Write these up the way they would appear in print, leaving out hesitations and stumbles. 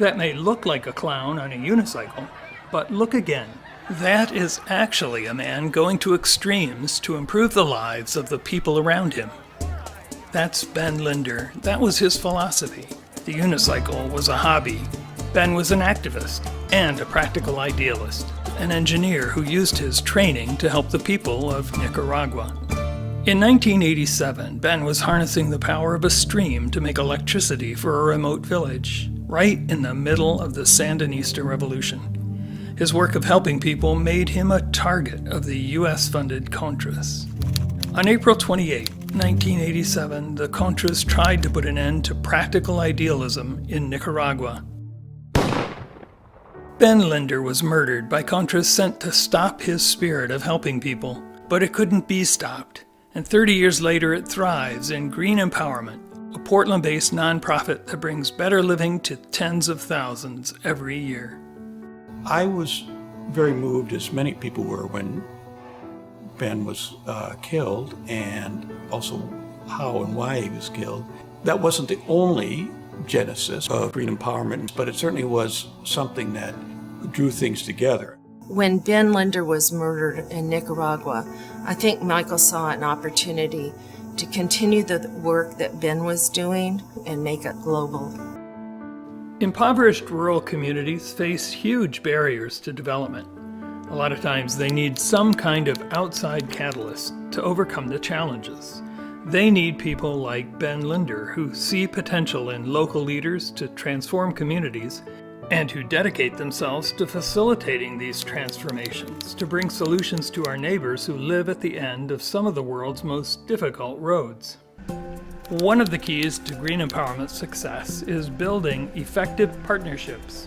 That may look like a clown on a unicycle, but look again. That is actually a man going to extremes to improve the lives of the people around him. That's Ben Linder. That was his philosophy. The unicycle was a hobby. Ben was an activist and a practical idealist, an engineer who used his training to help the people of Nicaragua. In 1987, Ben was harnessing the power of a stream to make electricity for a remote village, right in the middle of the Sandinista revolution. His work of helping people made him a target of the US-funded Contras. On April 28, 1987, the Contras tried to put an end to practical idealism in Nicaragua. Ben Linder was murdered by Contras sent to stop his spirit of helping people, but it couldn't be stopped. And 30 years later, it thrives in Green Empowerment, a Portland-based nonprofit that brings better living to tens of thousands every year. I was very moved, as many people were, when Ben was killed, and also how and why he was killed. That wasn't the only genesis of Green Empowerment, but it certainly was something that drew things together. When Ben Linder was murdered in Nicaragua, I think Michael saw an opportunity to continue the work that Ben was doing and make it global. Impoverished rural communities face huge barriers to development. A lot of times they need some kind of outside catalyst to overcome the challenges. They need people like Ben Linder who see potential in local leaders to transform communities and who dedicate themselves to facilitating these transformations to bring solutions to our neighbors who live at the end of some of the world's most difficult roads. One of the keys to Green Empowerment's success is building effective partnerships.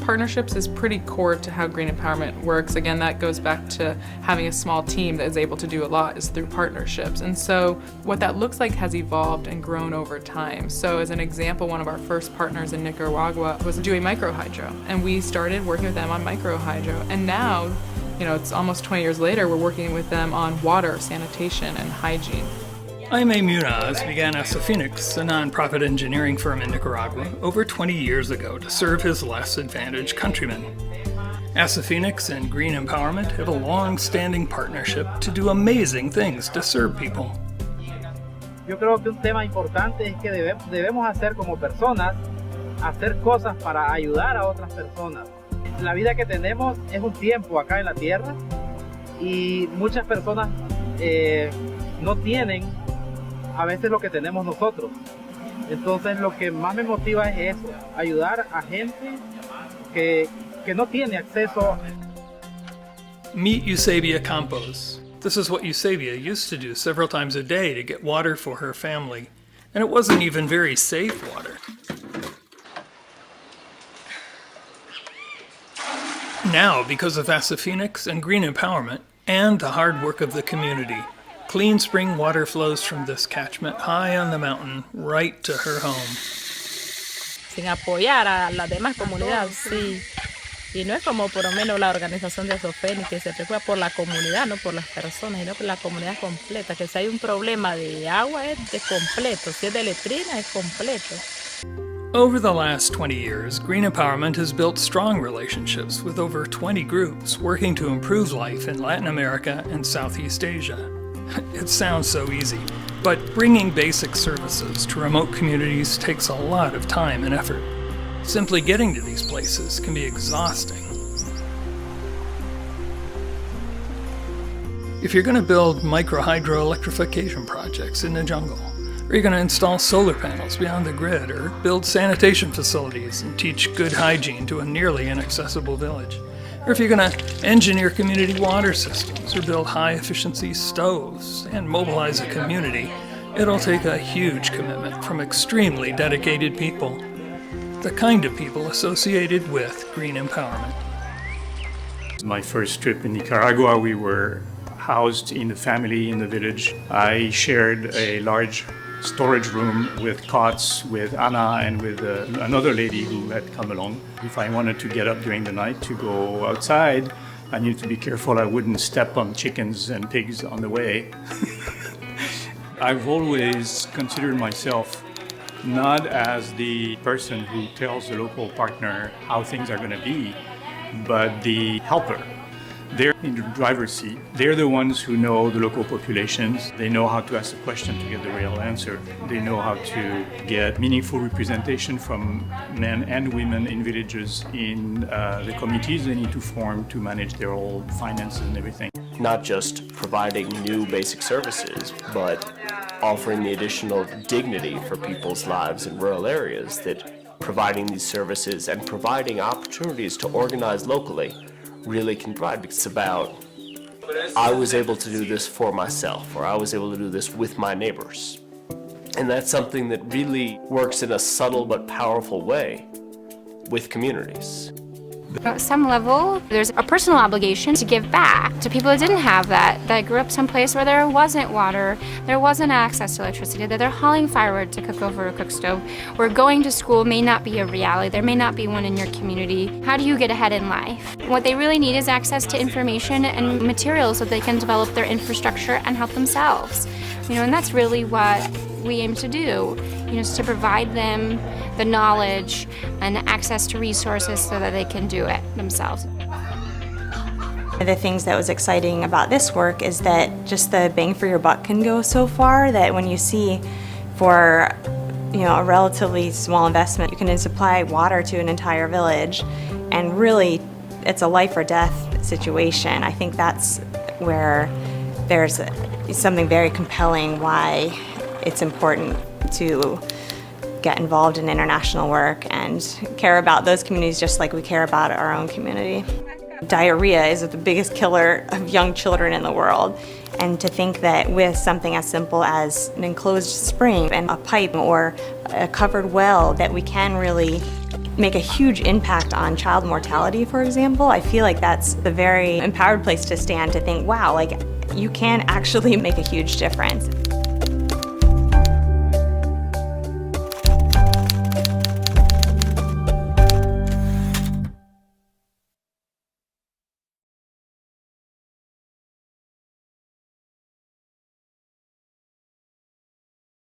Partnerships is pretty core to how Green Empowerment works. Again, that goes back to having a small team that is able to do a lot is through partnerships. And so what that looks like has evolved and grown over time. So as an example, one of our first partners in Nicaragua was doing microhydro. And we started working with them on microhydro. And now, it's almost 20 years later, we're working with them on water, sanitation, and hygiene. Jaime Munoz began Asafenix, a nonprofit engineering firm in Nicaragua, over 20 years ago to serve his less advantaged countrymen. Asafenix and Green Empowerment have a long-standing partnership to do amazing things to serve people. Yo creo que un tema importante es que debemos hacer como personas, hacer cosas para ayudar a otras personas. La vida que tenemos es un tiempo acá en la tierra y muchas personas no tienen a veces lo que tenemos nosotros. Entonces lo que más me motiva es eso, ayudar a gente que no tiene acceso. Meet Eusebia Campos. This is what Eusebia used to do several times a day to get water for her family. And it wasn't even very safe water. Now, because of Asafenix and Green Empowerment and the hard work of the community, clean spring water flows from this catchment high on the mountain right to her home. Sin apoyar a las demás comunidades, sí. Y no es como por lo menos la organización de Asafenix que se preocupa por la comunidad, no por las personas, sino por la comunidad completa. Que si hay un problema de agua es de completo, si es de letrina es completo. Over the last 20 years, Green Empowerment has built strong relationships with over 20 groups working to improve life in Latin America and Southeast Asia. It sounds so easy, but bringing basic services to remote communities takes a lot of time and effort. Simply getting to these places can be exhausting. If you're going to build micro-hydroelectrification projects in the jungle, or you're going to install solar panels beyond the grid, or build sanitation facilities and teach good hygiene to a nearly inaccessible village, or if you're going to engineer community water systems or build high-efficiency stoves and mobilize a community, it'll take a huge commitment from extremely dedicated people, the kind of people associated with Green Empowerment. My first trip in Nicaragua, we were housed in the family in the village. I shared a large storage room with cots with Anna and with another lady who had come along. If I wanted to get up during the night to go outside, I needed to be careful I wouldn't step on chickens and pigs on the way. I've always considered myself not as the person who tells the local partner how things are going to be, but the helper. They're in the driver's seat. They're the ones who know the local populations. They know how to ask a question to get the real answer. They know how to get meaningful representation from men and women in villages in the committees they need to form to manage their whole finances and everything. Not just providing new basic services, but offering the additional dignity for people's lives in rural areas that providing these services and providing opportunities to organize locally really can provide. It's about, I was able to do this for myself, or I was able to do this with my neighbors. And that's something that really works in a subtle but powerful way with communities. At some level, there's a personal obligation to give back to people that didn't have that grew up someplace where there wasn't water, there wasn't access to electricity, that they're hauling firewood to cook over a cook stove, where going to school may not be a reality, there may not be one in your community. How do you get ahead in life? What they really need is access to information and materials so they can develop their infrastructure and help themselves. And that's really what we aim to do, is to provide them the knowledge and access to resources so that they can do it themselves. One of the things that was exciting about this work is that just the bang for your buck can go so far that when you see for a relatively small investment, you can supply water to an entire village, and really it's a life or death situation. I think that's where there's something very compelling why it's important to get involved in international work and care about those communities just like we care about our own community. Diarrhea is the biggest killer of young children in the world, and to think that with something as simple as an enclosed spring and a pipe or a covered well that we can really make a huge impact on child mortality, for example, I feel like that's the very empowered place to stand, to think, wow, you can actually make a huge difference.